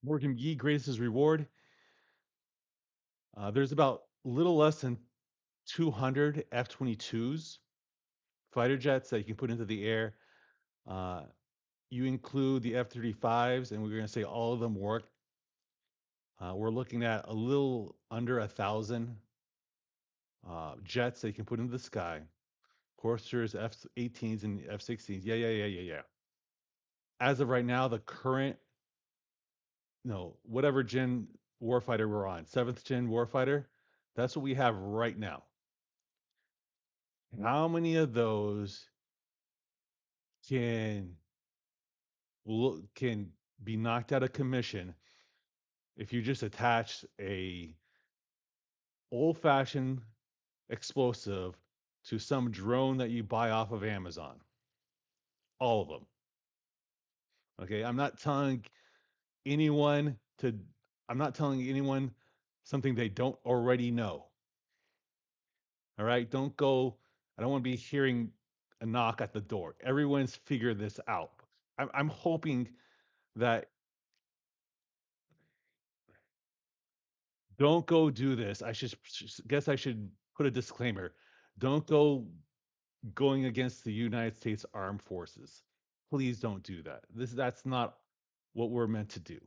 Morgan Yee grades his reward. There's about a little less than 200 F-22s, fighter jets that you can put into the air. Uh, you include the F-35s, and we're going to say all of them work. We're looking at a little under 1,000 jets that you can put into the sky. Of course, there's F-18s and F-16s. Yeah. As of right now, the current, whatever gen warfighter we're on, 7th gen warfighter, that's what we have right now. How many of those can can be knocked out of commission if you just attach a old-fashioned explosive to some drone that you buy off of Amazon? All of them. Okay, anyone to I'm not telling anyone something they don't already know. All right, don't go. I don't want to be hearing a knock at the door. Everyone's figured this out. I'm hoping that don't go do this. Guess I should put a disclaimer. Don't go going against the United States Armed Forces. Please don't do that. That's not what we're meant to do.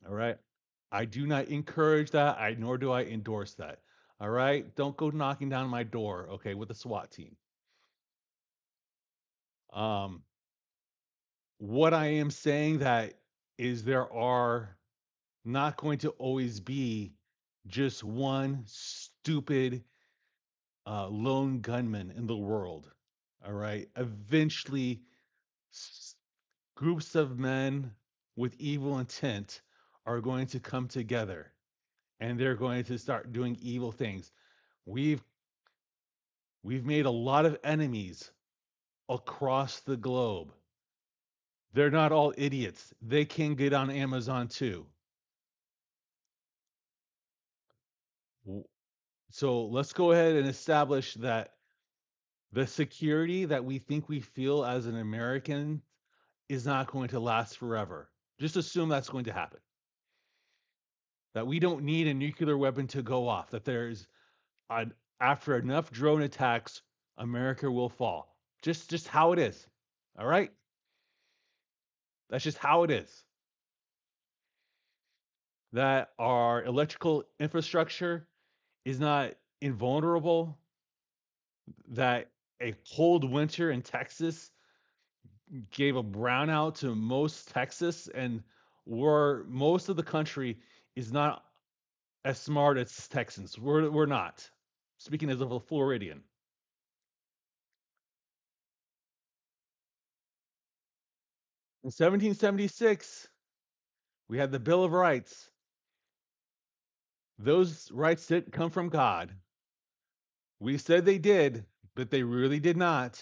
All right. I do not encourage that. Nor do I endorse that. All right. Don't go knocking down my door, okay, with a SWAT team. Um, what I am saying that is there are not going to always be just one stupid lone gunman in the world. All right. Eventually, s- groups of men with evil intent are going to come together and they're going to start doing evil things. We've we've made a lot of enemies across the globe. They're not all idiots. They can get on Amazon too. So let's go ahead and establish that the security that we think we feel as an American is not going to last forever. Just assume that's going to happen. That we don't need a nuclear weapon to go off. That after enough drone attacks, America will fall. Just how it is. All right? That's just how it is. That our electrical infrastructure is not invulnerable, that a cold winter in Texas gave a brownout to most Texas, and where most of the country is not as smart as Texans. We're not. Speaking as of a Floridian. In 1776, we had the Bill of Rights. Those rights didn't come from God. We said they did, but they really did not.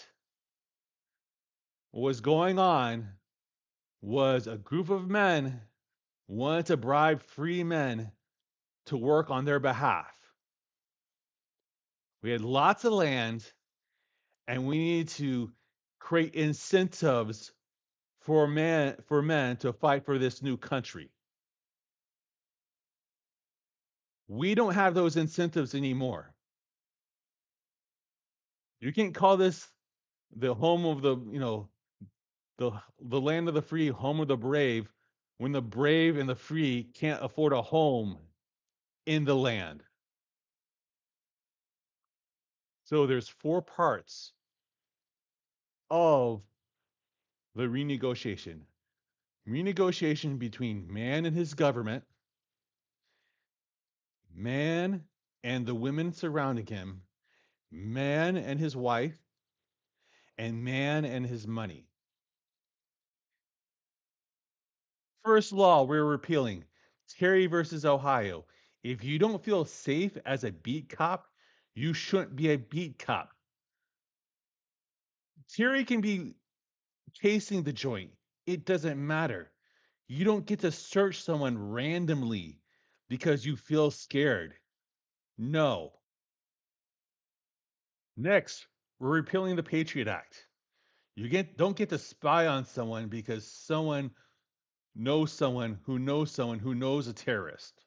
What was going on was a group of men wanted to bribe free men to work on their behalf. We had lots of land, and we needed to create incentives for men to fight for this new country. We don't have those incentives anymore. You can't call this the home of the land of the free, home of the brave, when the brave and the free can't afford a home in the land. So there's four parts of the renegotiation. Renegotiation between man and his government, man and the women surrounding him, man and his wife, and man and his money. First law we're repealing, Terry versus Ohio. If you don't feel safe as a beat cop, you shouldn't be a beat cop. Terry can be chasing the joint. It doesn't matter. You don't get to search someone randomly because you feel scared. No. Next, we're repealing the Patriot Act. You don't get to spy on someone because someone knows someone who knows someone who knows a terrorist.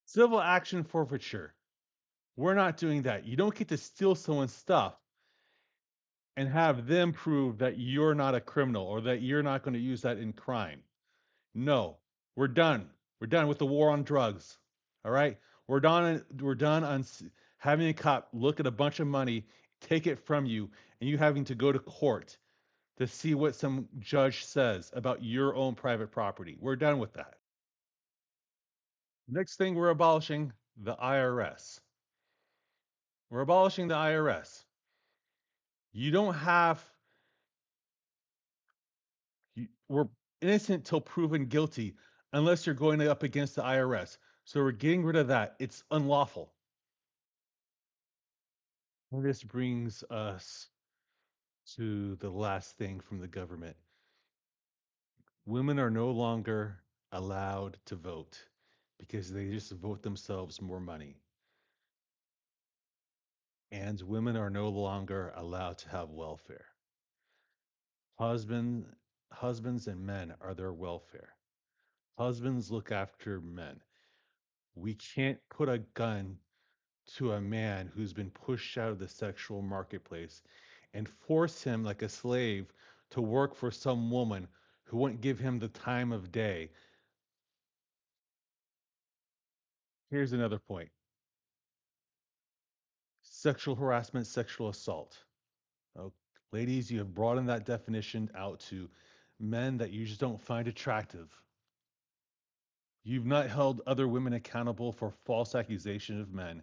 Civil action forfeiture. We're not doing that. You don't get to steal someone's stuff and have them prove that you're not a criminal or that you're not going to use that in crime. No, we're done. We're done with the war on drugs. All right, We're done on having a cop look at a bunch of money, take it from you, and you having to go to court to see what some judge says about your own private property. We're done with that. Next thing, we're abolishing the IRS. We're abolishing the IRS. You don't have we're innocent till proven guilty unless you're going up against the IRS. So we're getting rid of that. It's unlawful. And this brings us to the last thing from the government. Women are no longer allowed to vote because they just vote themselves more money. And women are no longer allowed to have welfare. Husband, husbands and men are their welfare. Husbands look after men. We can't put a gun to a man who's been pushed out of the sexual marketplace and force him like a slave to work for some woman who won't give him the time of day. Here's another point: sexual harassment, sexual assault. Oh, ladies, you have broadened that definition out to men that you just don't find attractive. You've not held other women accountable for false accusation of men.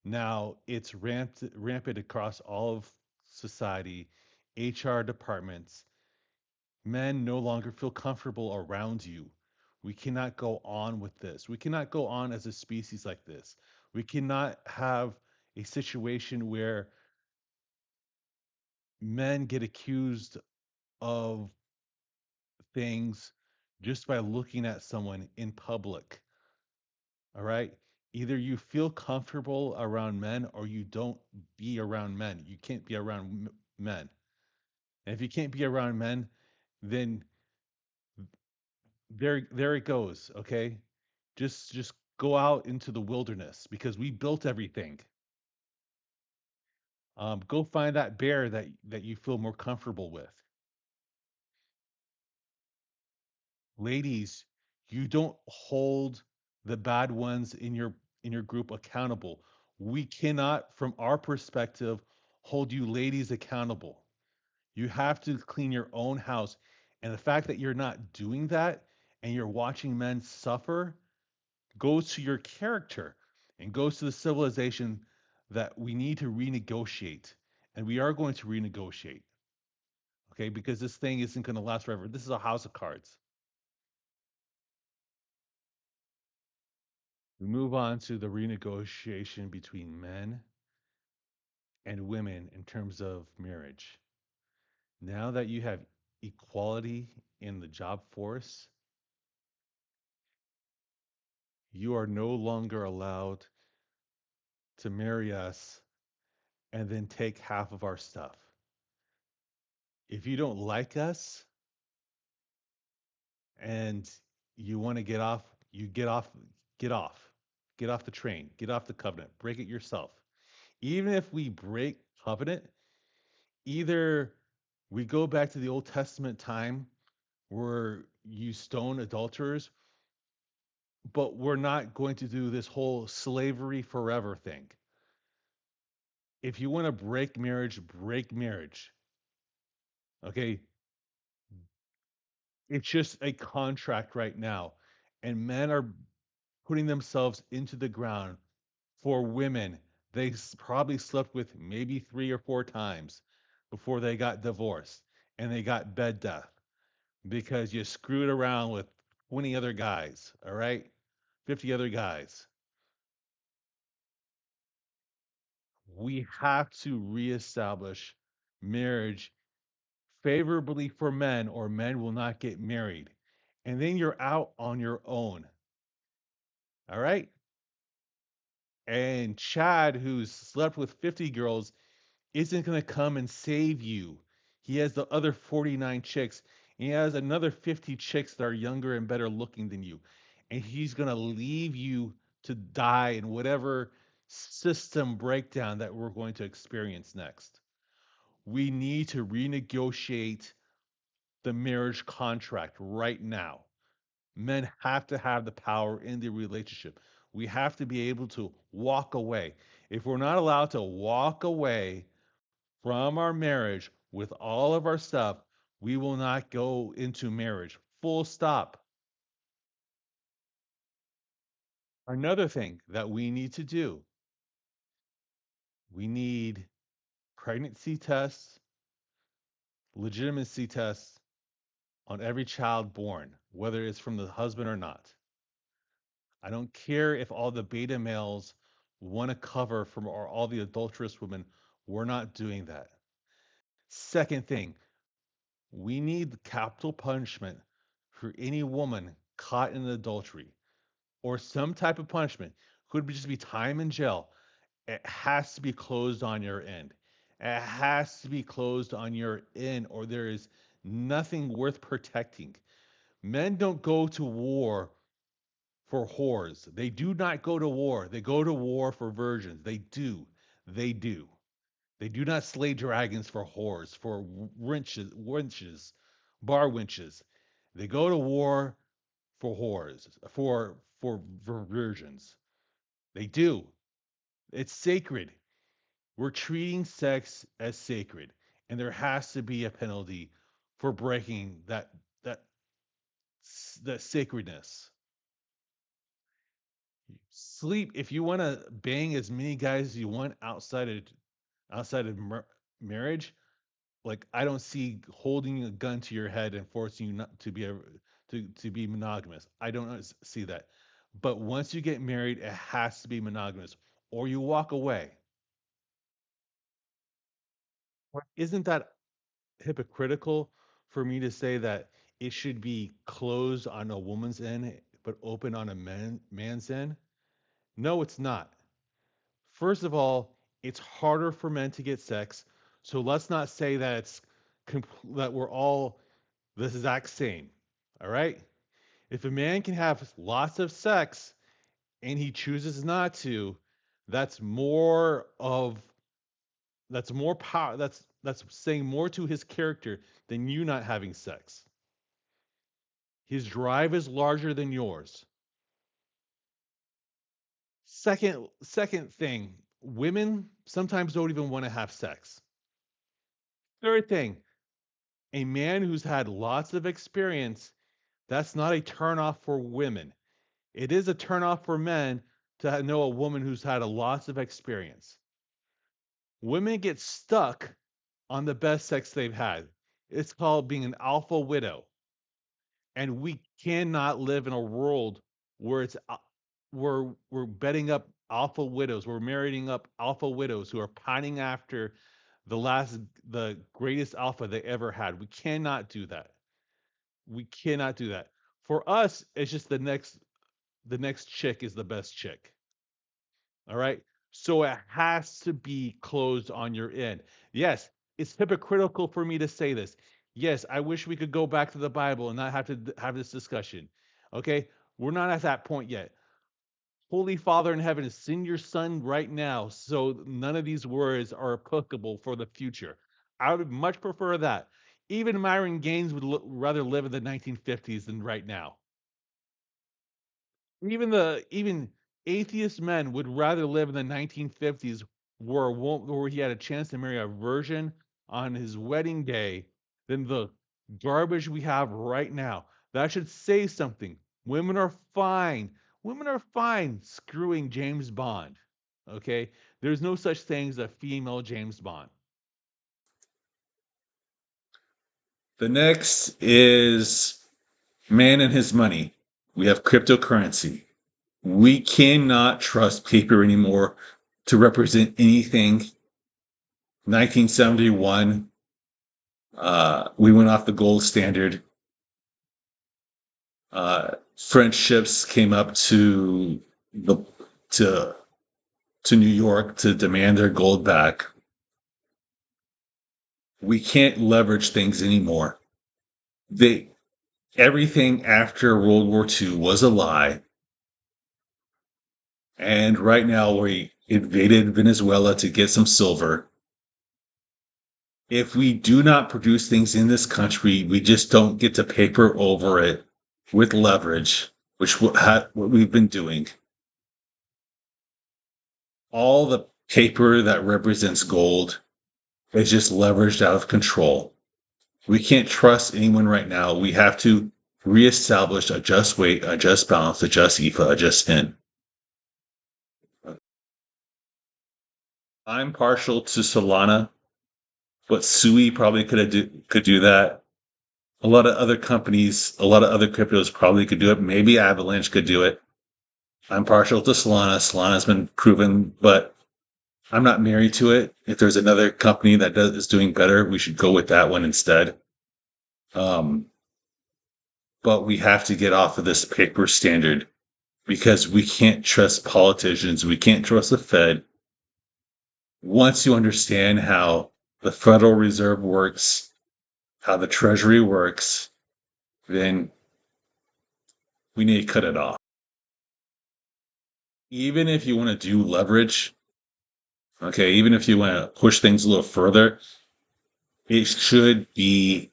Now it's rampant across all of society, HR departments. Men no longer feel comfortable around you. We cannot go on with this. We cannot go on as a species like this. We cannot have a situation where men get accused of things just by looking at someone in public. All right. Either you feel comfortable around men or you don't be around men. You can't be around men. And if you can't be around men, then there it goes. Okay. Just go out into the wilderness because we built everything. Go find that bear that you feel more comfortable with. Ladies, you don't hold the bad ones in your group accountable. We cannot, from our perspective, hold you ladies accountable. You have to clean your own house. And the fact that you're not doing that and you're watching men suffer goes to your character and goes to the civilization that we need to renegotiate. And we are going to renegotiate, okay? Because this thing isn't going to last forever. This is a house of cards. We move on to the renegotiation between men and women in terms of marriage. Now that you have equality in the job force, you are no longer allowed to marry us and then take half of our stuff. If you don't like us and you want to get off, you get off, get off the train, get off the covenant, break it yourself. Even if we break covenant, either we go back to the Old Testament time where you stone adulterers, but we're not going to do this whole slavery forever thing. If you want to break marriage, break marriage. Okay. It's just a contract right now. And men are putting themselves into the ground for women they probably slept with maybe 3 or 4 times before they got divorced and they got bed death because you screwed around with 20 other guys, all right? 50 other guys. We have to reestablish marriage favorably for men, or men will not get married. And then you're out on your own, all right? And Chad, who's slept with 50 girls, isn't going to come and save you. He has the other 49 chicks. And he has another 50 chicks that are younger and better looking than you. And he's going to leave you to die in whatever system breakdown that we're going to experience next. We need to renegotiate the marriage contract right now. Men have to have the power in the relationship. We have to be able to walk away. If we're not allowed to walk away from our marriage with all of our stuff, we will not go into marriage. Full stop. Another thing that we need to do, we need pregnancy tests, legitimacy tests on every child born, whether it's from the husband or not. I don't care if all the beta males want to cover from or all the adulterous women. We're not doing that. Second thing, we need capital punishment for any woman caught in adultery or some type of punishment. Could just be time in jail. It has to be closed on your end. It has to be closed on your end, or there is nothing worth protecting. Men don't go to war for whores. They do not go to war. They go to war for virgins. They do. They do. They do not slay dragons for whores, for winches, bar winches. They go to war for whores, for virgins. They do. It's sacred. We're treating sex as sacred, and there has to be a penalty for breaking that that sacredness. Sleep. If you want to bang as many guys as you want outside of marriage, like I don't see holding a gun to your head and forcing you not to be to be monogamous. I don't see that. But once you get married, it has to be monogamous, or you walk away. Isn't that hypocritical for me to say that it should be closed on a woman's end but open on a man's end? No, it's not. First of all, it's harder for men to get sex, so let's not say that that we're all the exact same. All right? If a man can have lots of sex and he chooses not to, that's more of that's more power that's saying more to his character than you not having sex. His drive is larger than yours. Second thing, women sometimes don't even want to have sex. Third thing, a man who's had lots of experience, that's not a turnoff for women. It is a turnoff for men to know a woman who's had a lots of experience. Women get stuck on the best sex they've had. It's called being an alpha widow. And we cannot live in a world where we're betting up alpha widows. We're marrying up alpha widows who are pining after the greatest alpha they ever had. We cannot do that. We cannot do that. For us, it's just the next chick is the best chick. All right. So it has to be closed on your end. Yes, it's hypocritical for me to say this. Yes, I wish we could go back to the Bible and not have to have this discussion. Okay. We're not at that point yet. Holy Father in heaven, send your son right now so none of these words are applicable for the future. I would much prefer that. Even Myron Gaines would rather live in the 1950s than right now. Even atheist men would rather live in the 1950s where he had a chance to marry a virgin on his wedding day than the garbage we have right now. That should say something. Women are fine. Women are fine screwing James Bond. Okay? There's no such thing as a female James Bond. The next is man and his money. We have cryptocurrency. We cannot trust paper anymore to represent anything. 1971, we went off the gold standard. French ships came up the to to New York to demand their gold back. We can't leverage things anymore. They Everything after World War II was a lie. And right now we invaded Venezuela to get some silver. If we do not produce things in this country, we just don't get to paper over it with leverage, which what we've been doing. All the paper that represents gold is just leveraged out of control. We can't trust anyone right now. We have to reestablish a just weight, a just balance, a just EFA, a just fin. I'm partial to Solana, but Sui probably could do that. A lot of other companies, a lot of other cryptos probably could do it. Maybe Avalanche could do it. I'm partial to Solana. Solana's been proven, but I'm not married to it. If there's another company that is doing better, we should go with that one instead. Um, but we have to get off of this paper standard because we can't trust politicians. We can't trust the Fed. Once you understand how the Federal Reserve works, how the Treasury works, then we need to cut it off. Even if you want to do leverage, okay, even if you want to push things a little further, it should be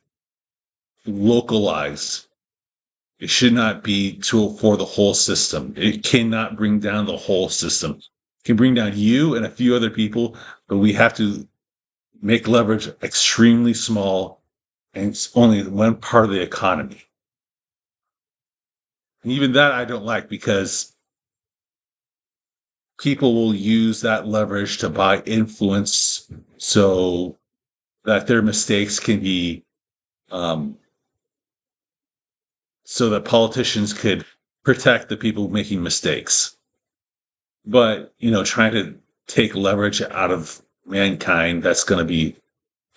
localized. It should not be for the whole system. It cannot bring down the whole system. It can bring down you and a few other people, but we have to make leverage extremely small and it's only one part of the economy. And even that I don't like because people will use that leverage to buy influence so that their mistakes can be um, so that politicians could protect the people making mistakes. But, trying to take leverage out of mankind, that's going to be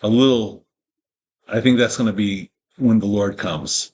a little, I think that's going to be when the Lord comes.